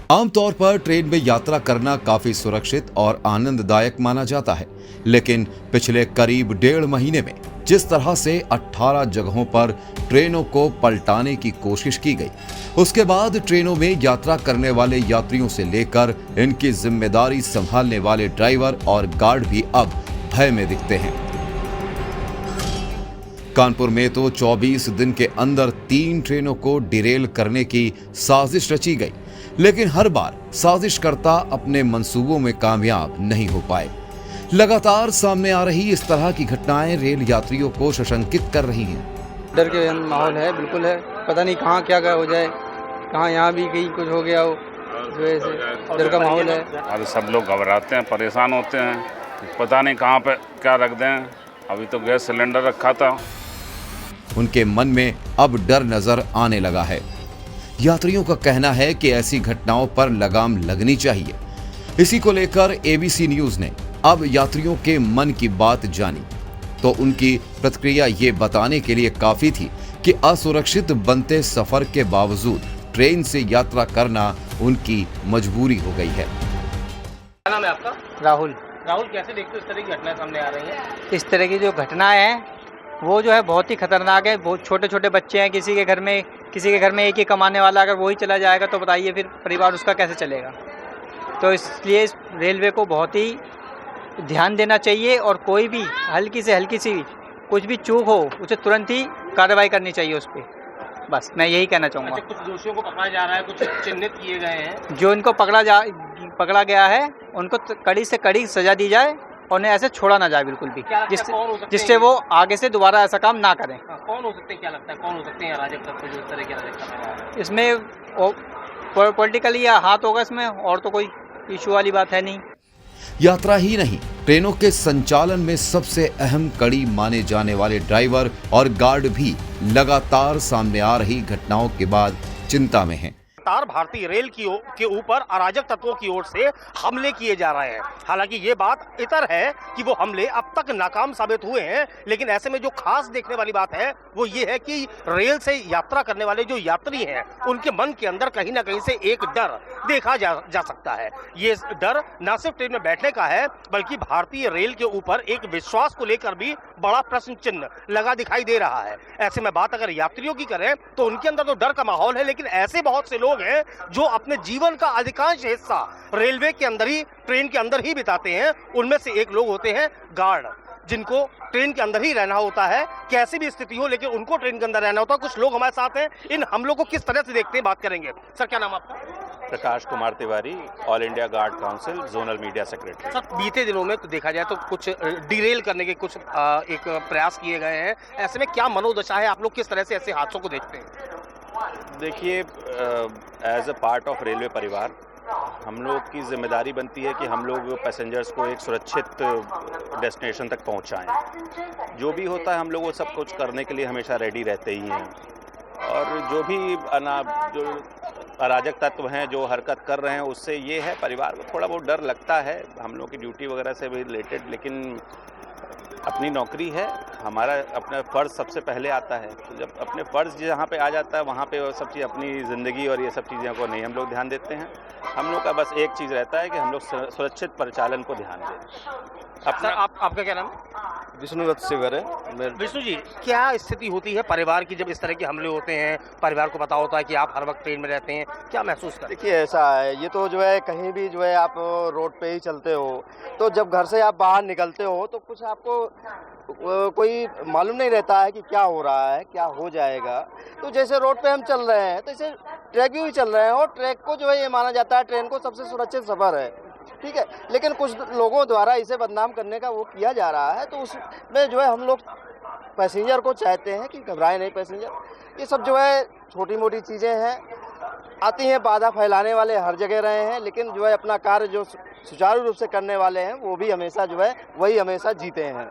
आमतौर पर ट्रेन में यात्रा करना काफी सुरक्षित और आनंददायक माना जाता है, लेकिन पिछले करीब 1.5 महीने में जिस तरह से 18 जगहों पर ट्रेनों को पलटाने की कोशिश की गई, उसके बाद ट्रेनों में यात्रा करने वाले यात्रियों से लेकर इनकी जिम्मेदारी संभालने वाले ड्राइवर और गार्ड भी अब भय में दिखते हैं। कानपुर में तो 24 दिन के अंदर 3 ट्रेनों को डिरेल करने की साजिश रची गई, लेकिन हर बार साजिशकर्ता अपने मंसूबों में कामयाब नहीं हो पाए। लगातार सामने आ रही इस तरह की घटनाएं रेल यात्रियों को सशंकित कर रही हैं। डर के माहौल है, बिल्कुल है। पता नहीं कहाँ क्या हो जाए, कहाँ यहाँ भी कहीं कुछ हो गया हो, जो है डर का माहौल है। अरे सब लोग घबराते हैं, परेशान होते हैं, पता नहीं कहाँ पे क्या रख दें। अभी तो गैस सिलेंडर रखा था। उनके मन में अब डर नजर आने लगा है। यात्रियों का कहना है कि ऐसी घटनाओं पर लगाम लगनी चाहिए। इसी को लेकर एबीसी न्यूज ने अब यात्रियों के मन की बात जानी, तो उनकी प्रतिक्रिया ये बताने के लिए काफी थी कि असुरक्षित बनते सफर के बावजूद ट्रेन से यात्रा करना उनकी मजबूरी हो गई है। क्या नाम है आपका? राहुल। राहुल, कैसे देखते हो इस तरह की घटनाएं सामने आ रही हैं? इस तरह की जो घटनाएं हैं वो जो है बहुत ही खतरनाक है। बहुत छोटे छोटे बच्चे हैं, किसी के घर में एक ही कमाने वाला, अगर वही चला जाएगा तो बताइए फिर परिवार उसका कैसे चलेगा। तो इसलिए इस रेलवे को बहुत ही ध्यान देना चाहिए और कोई भी हल्की सी कुछ भी चूक हो उसे तुरंत ही कार्रवाई करनी चाहिए उस पर। बस मैं यही कहना चाहूँगा। अच्छा, कुछ दोषियों को पकड़ा जा रहा है, कुछ चिन्हित किए गए हैं। जो इनको पकड़ा गया है उनको कड़ी से कड़ी सजा दी जाए और उन्हें ऐसे छोड़ा ना जाए बिल्कुल भी, जिससे वो आगे से दोबारा ऐसा काम ना करें। कौन हो सकते हैं, क्या लगता है कौन हो सकते हैं अराजक तत्व जो इस तरह के अराजक तत्व? इसमें पॉलिटिकली या हाथ होगा इसमें, और तो कोई इशू वाली बात है नहीं। यात्रा ही नहीं, ट्रेनों के संचालन में सबसे अहम कड़ी माने जाने वाले ड्राइवर और गार्ड भी लगातार सामने आ रही घटनाओं के बाद चिंता में हैं। भारतीय रेल के ऊपर अराजक तत्वों की ओर से हमले किए जा रहे हैं। हालांकि ये बात इतर है कि वो हमले अब तक नाकाम साबित हुए हैं, लेकिन ऐसे में जो खास देखने वाली बात है वो ये है कि रेल से यात्रा करने वाले जो यात्री हैं उनके मन के अंदर कहीं ना कहीं से एक डर देखा जा सकता है। ये डर न सिर्फ ट्रेन में बैठने का है, बल्कि भारतीय रेल के ऊपर एक विश्वास को लेकर भी बड़ा प्रश्न चिन्ह लगा दिखाई दे रहा है। ऐसे में बात अगर यात्रियों की करें तो उनके अंदर तो डर का माहौल है, लेकिन ऐसे बहुत से लोग हैं जो अपने जीवन का अधिकांश हिस्सा रेलवे के अंदर ही, ट्रेन के अंदर ही बिताते हैं। उनमें से एक लोग होते हैं गार्ड, जिनको ट्रेन के अंदर ही रहना होता है, कैसी भी स्थिति हो, लेकिन उनको ट्रेन के अंदर रहना होता है। कुछ लोग हमारे साथ हैं, इन हमलों को किस तरह से देखते हैं बात करेंगे। सर, क्या नाम आपका? Prakash Kumar Tiwari, All India Guard Council zonal media secretary. Sir, बीते दिनों में तो देखा जाए तो कुछ डिरेल करने के कुछ एक प्रयास किए गए हैं। ऐसे में क्या मनोदशा है, आप लोग किस तरह से ऐसे हादसों को देखते हैं? देखिए, as a part of railway परिवार हम लोग की जिम्मेदारी बनती है कि हम लोग पैसेंजर्स को एक सुरक्षित डेस्टिनेशन तक पहुंचाएं। जो भी होता है हम लोग वो सब कुछ करने के लिए हमेशा रेडी रहते ही हैं, और जो भी जो अराजक तत्व हैं जो हरकत कर रहे हैं उससे ये है, परिवार को थोड़ा बहुत डर लगता है हम लोग की ड्यूटी वगैरह से भी रिलेटेड, लेकिन अपनी नौकरी है, हमारा अपना फ़र्ज़ सबसे पहले आता है। तो जब अपने फ़र्ज़ जहाँ पे आ जाता है वहाँ पे वो सब चीज़, अपनी ज़िंदगी और ये सब चीज़ों को नहीं हम लोग ध्यान देते हैं। हम लोग का बस एक चीज़ रहता है कि हम लोग सुरक्षित परिचालन को ध्यान दें। अपना आपका क्या नाम है? विष्णुदत्त शिवर है। विष्णु जी, क्या स्थिति होती है परिवार की जब इस तरह के हमले होते हैं? परिवार को पता होता है कि आप हर वक्त ट्रेन में रहते हैं, क्या महसूस करते हैं? देखिए, ऐसा है, ये तो जो है कहीं भी जो है आप रोड पे ही चलते हो, तो जब घर से आप बाहर निकलते हो तो कुछ आपको कोई मालूम नहीं रहता है कि क्या हो रहा है, क्या हो जाएगा। तो जैसे रोड पे हम चल रहे हैं तो इसे ट्रैक भी चल रहे हैं, और ट्रैक को जो है ये माना जाता है ट्रेन को सबसे सुरक्षित सफ़र है, ठीक है। लेकिन कुछ लोगों द्वारा इसे बदनाम करने का वो किया जा रहा है, तो उसमें जो है हम लोग पैसेंजर को चाहते हैं कि घबराए नहीं पैसेंजर। ये सब जो है छोटी मोटी चीज़ें हैं, आती हैं, बाधा फैलाने वाले हर जगह रहे हैं, लेकिन जो है अपना कार्य जो सुचारू रूप से करने वाले हैं वो भी हमेशा जो है वही हमेशा जीते हैं।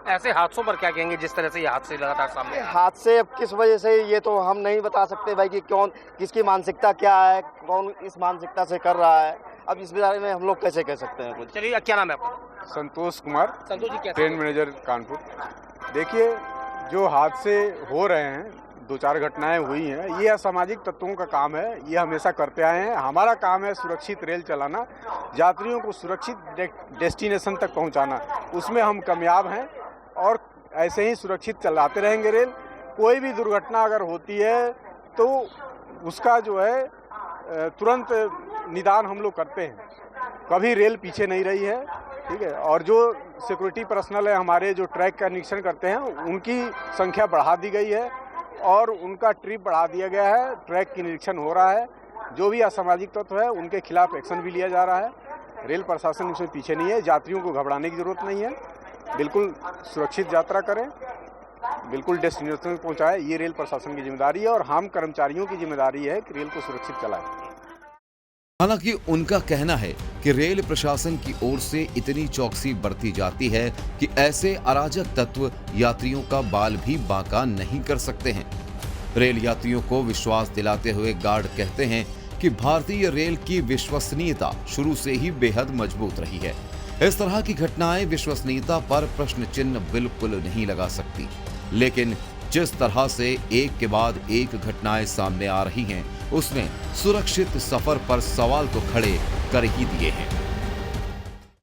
ऐसे हादसों पर क्या कहेंगे जिस तरह से ये हादसे लगातार सामने? हादसे अब किस वजह से, ये तो हम नहीं बता सकते भाई कि कौन, किसकी मानसिकता क्या है, कौन इस मानसिकता से कर रहा है। अब इस बारे में हम लोग कैसे कह सकते हैं कुछ। चलिए, क्या नाम है आपका? संतोष कुमार, संतोष जी, क्या ट्रेन मैनेजर कानपुर। देखिए, जो हादसे हो रहे हैं दो चार घटनाएं हुई हैं, ये असामाजिक तत्वों का काम है, ये हमेशा करते आए हैं। हमारा काम है सुरक्षित रेल चलाना, यात्रियों को सुरक्षित डेस्टिनेशन तक पहुंचाना, उसमें हम कामयाब हैं और ऐसे ही सुरक्षित चलाते रहेंगे रेल। कोई भी दुर्घटना अगर होती है तो उसका जो है तुरंत निदान हम लोग करते हैं, कभी रेल पीछे नहीं रही है, ठीक है। और जो सिक्योरिटी पर्सनल है हमारे, जो ट्रैक का निरीक्षण करते हैं, उनकी संख्या बढ़ा दी गई है और उनका ट्रिप बढ़ा दिया गया है, ट्रैक की निरीक्षण हो रहा है। जो भी असामाजिक तत्व है उनके खिलाफ एक्शन भी लिया जा रहा है। रेल प्रशासन इसमें पीछे नहीं है, यात्रियों को घबराने की जरूरत नहीं है, बिल्कुल सुरक्षित यात्रा करें, बिल्कुल डेस्टिनेशन तक पहुँचाएं, ये रेल प्रशासन की जिम्मेदारी है और हम कर्मचारियों की जिम्मेदारी है कि रेल को सुरक्षित चलाएं। हालांकि उनका कहना है कि रेल प्रशासन की ओर से इतनी चौकसी बरती जाती है कि ऐसे अराजक तत्व यात्रियों का बाल भी बांका नहीं कर सकते हैं। रेल यात्रियों को विश्वास दिलाते हुए गार्ड कहते हैं कि भारतीय रेल की विश्वसनीयता शुरू से ही बेहद मजबूत रही है। इस तरह की घटनाएं विश्वसनीयता पर प्रश्न चिन्ह बिल्कुल नहीं लगा सकती, लेकिन जिस तरह से एक के बाद एक घटनाएं सामने आ रही हैं, उसने सुरक्षित सफर पर सवाल तो खड़े कर ही दिए हैं।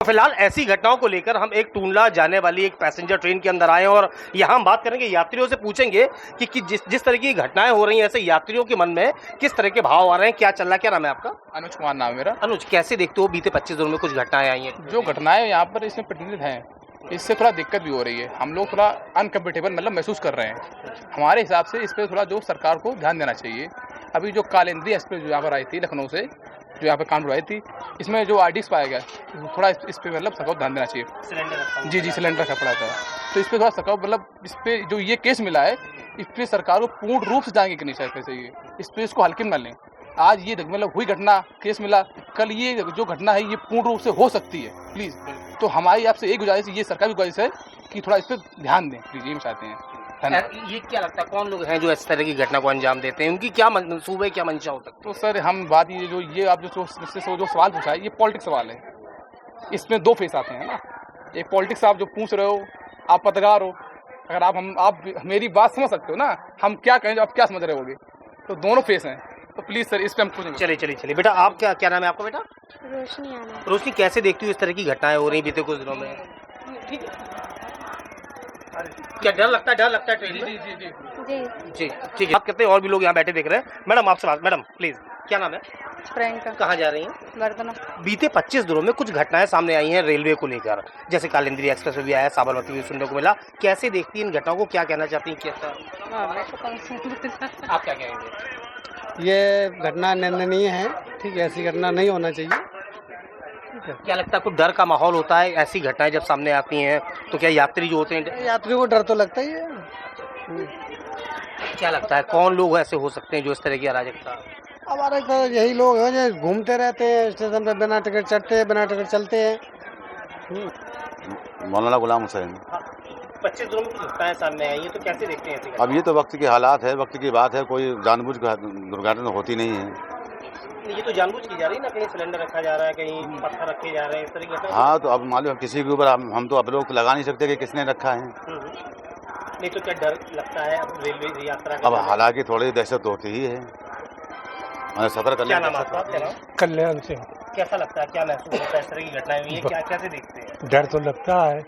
फिलहाल ऐसी घटनाओं को लेकर हम एक टूंडला जाने वाली एक पैसेंजर ट्रेन के अंदर आए और यहाँ हम बात करेंगे, यात्रियों से पूछेंगे कि जिस तरह की घटनाएं हो रही हैं, ऐसे यात्रियों के मन में किस तरह के भाव आ रहे हैं, क्या चल रहा है। क्या नाम है आपका? अनुज कुमार नाम है मेरा। अनुज, कैसे देखते हो बीते 25 दिनों में कुछ घटनाएं आई हैं? जो घटनाएं यहाँ पर इसमें प्रतिनिधित हैं, इससे थोड़ा दिक्कत भी हो रही है। हम लोग थोड़ा अनकम्फर्टेबल मतलब महसूस कर रहे हैं। हमारे हिसाब से इस पर थोड़ा जो सरकार को ध्यान देना चाहिए। अभी जो कालिंदी एक्सप्रेस जो यहाँ पर आई थी लखनऊ से, जो यहाँ पे कांड आई थी, इसमें जो आरडीएक्स पाया गया, थोड़ा इस पे मतलब सरकार को ध्यान देना चाहिए। सिलेंडर जी सिलेंडर रखा पड़ा था, तो इस पर थोड़ा सरकार मतलब इस पे जो ये केस मिला है, इस पर सरकार को पूर्ण रूप से जाएंगे कि नहीं चाहिए, इस पर इसको हल्के में न लें। आज ये मतलब हुई घटना, केस मिला, कल ये जो घटना है ये पूर्ण रूप से हो सकती है। प्लीज़, तो हमारी आपसे एक गुजारिश, ये सरकार की गुजारिश है कि थोड़ा इस पर ध्यान दें प्लीज़, ये हम चाहते हैं। ये क्या लगता है कौन लोग हैं जो इस तरह की घटना को अंजाम देते हैं, उनकी क्या मंसूबे, क्या मंशा हो सकती है? तो सर हम बात ये आप जो सवाल पूछा है, ये पॉलिटिक्स सवाल है। इसमें दो फेस आते हैं ना, एक पॉलिटिक्स आप जो पूछ रहे हो, आप पत्रकार हो, अगर आप मेरी बात समझ सकते हो ना, हम क्या कहें, आप क्या समझ रहे होगे, तो दोनों फेस हैं। तो प्लीज़ सर इस पर हम कुछ चलिए बेटा, आप क्या नाम है आपका बेटा? रोशनी आना। रोशनी, कैसे देखती हो इस तरह की घटनाएं हो रही बीते कुछ दिनों में? ठीक है, क्या डर लगता है ट्रेन में? जी ठीक है, बात करते हैं, और भी लोग यहाँ बैठे देख रहे हैं। मैडम आपसे बात, मैडम प्लीज, क्या नाम है? प्रियंका। कहाँ जा रही हैं? बर्दना। बीते 25 दिनों में कुछ घटनाएं सामने आई हैं रेलवे को लेकर, जैसे कालिंदी एक्सप्रेस में भी आया, साबरमती भी सुनने को मिला। कैसे देखती हैं इन घटनाओं को, क्या कहना चाहती हैं? आप क्या कहेंगे? ये घटना निंदनीय है, ठीक है, ऐसी घटना नहीं होना चाहिए। क्या लगता है कुछ डर का माहौल होता है ऐसी घटनाएं जब सामने आती हैं, तो क्या यात्री जो होते हैं, यात्रियों को डर तो लगता ही है। क्या लगता है कौन लोग ऐसे हो सकते हैं जो इस तरह की अराजकता? हमारे तो यही लोग हैं जो घूमते रहते हैं स्टेशन पे, बिना टिकट चढ़ते हैं, बिना टिकट चलते हैं। मौलाना गुलाम हुसैन। 25 दिनों में कुछ घटनाएं सामने आई हैं, तो कैसे देखते हैं ऐसी? अब ये तो वक्त के हालात है, वक्त की बात है, कोई जानबूझ कर दुर्घटना होती नहीं है। ये तो जानबूझ की जा रही है ना, कहीं सिलेंडर रखा जा रहा है, कहीं पत्थर रखे जा रहे हैं, इस तरह की घटना। हाँ, तो अब मालूम है किसी के ऊपर हम तो अब लोग लगा नहीं सकते कि किसने रखा है। नहीं तो क्या डर लगता है अब रेलवे यात्रा? अब हालांकि थोड़ी दहशत होती ही है, सफर करने। क्या नाम आपका? कल्याण सिंह। कैसा लगता है, क्या महसूस होता है इस तरह की घटनाएं हुई है, क्या कैसे देखते हैं? डर तो लगता है,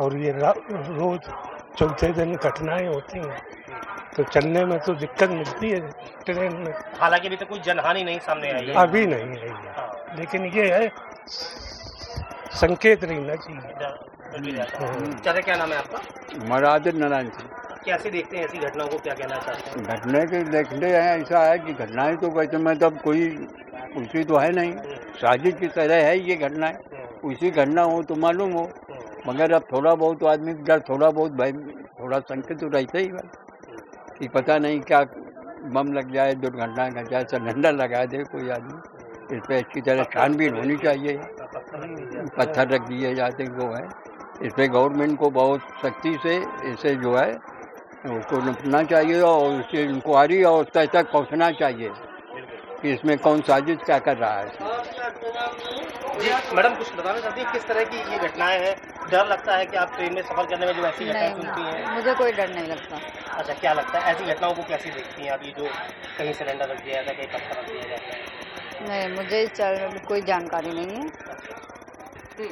और ये रोज चौथे दिन घटनाएं होती हैं, तो चलने में तो दिक्कत मिलती है ट्रेन में। हालांकि अभी तक कोई जनहानि नहीं सामने आई है। अभी नहीं आई है, लेकिन ये है संकेत रहना चाहिए। चाचा, क्या नाम है आपका? मरादिर नारायण सिंह। कैसे देखते हैं ऐसी घटनाओं को, क्या कहना चाहते हैं? घटना के देखते हैं, ऐसा है कि घटनाएं तो वैसे मतलब कोई उसी तो है नहीं, साजिश की तरह है ये घटनाएं। उसी घटना हो तो मालूम हो, मगर अब थोड़ा बहुत आदमी का थोड़ा बहुत भाई थोड़ा संकेत तो रहता ही है कि पता नहीं क्या बम लग जाए, दुर्घटना का जाए, सिलेंडर लगा दे कोई आदमी। इस पर अच्छी तरह छानबीन होनी चाहिए, पत्थर रख दिए जाते वो है। इस पर गवर्नमेंट को बहुत सख्ती से इसे जो है उसको निपटना चाहिए और उससे इंक्वायरी और तय तक पहुँचना चाहिए कि इसमें कौन साजिश क्या कर रहा है। जी मैडम, कुछ बताना चाहती हैं किस तरह की ये घटनाएं हैं? डर लगता है कि आप ट्रेन में सफर करने में जो ऐसी घटनाएं सुनती हैं? मुझे कोई डर नहीं लगता। अच्छा, क्या लगता है ऐसी घटनाओं को कैसे देखती हैं अभी, जो कहीं सिलेंडर रख दिया जाता है, कहीं पत्थर रख दिया जाता है? नहीं, मुझे कोई जानकारी नहीं है।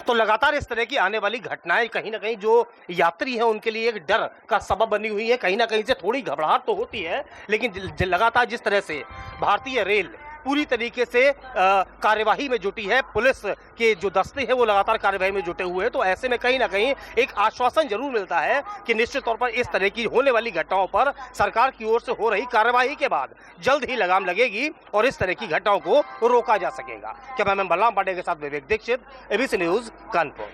तो लगातार इस तरह की आने वाली घटनाएं कहीं ना कहीं जो यात्री हैं उनके लिए एक डर का सबब बनी हुई है। कहीं ना कहीं से थोड़ी घबराहट तो होती है, लेकिन लगातार जिस तरह से भारतीय रेल पूरी तरीके से कार्यवाही में जुटी है, पुलिस के जो दस्ते हैं वो लगातार कार्यवाही में जुटे हुए हैं, तो ऐसे में कहीं ना कहीं एक आश्वासन जरूर मिलता है कि निश्चित तौर पर इस तरह की होने वाली घटनाओं पर सरकार की ओर से हो रही कार्यवाही के बाद जल्द ही लगाम लगेगी और इस तरह की घटनाओं को रोका जा सकेगा। कैमरामैन बलराम पांडे के साथ विवेक दीक्षित, एबीसी न्यूज, कानपुर।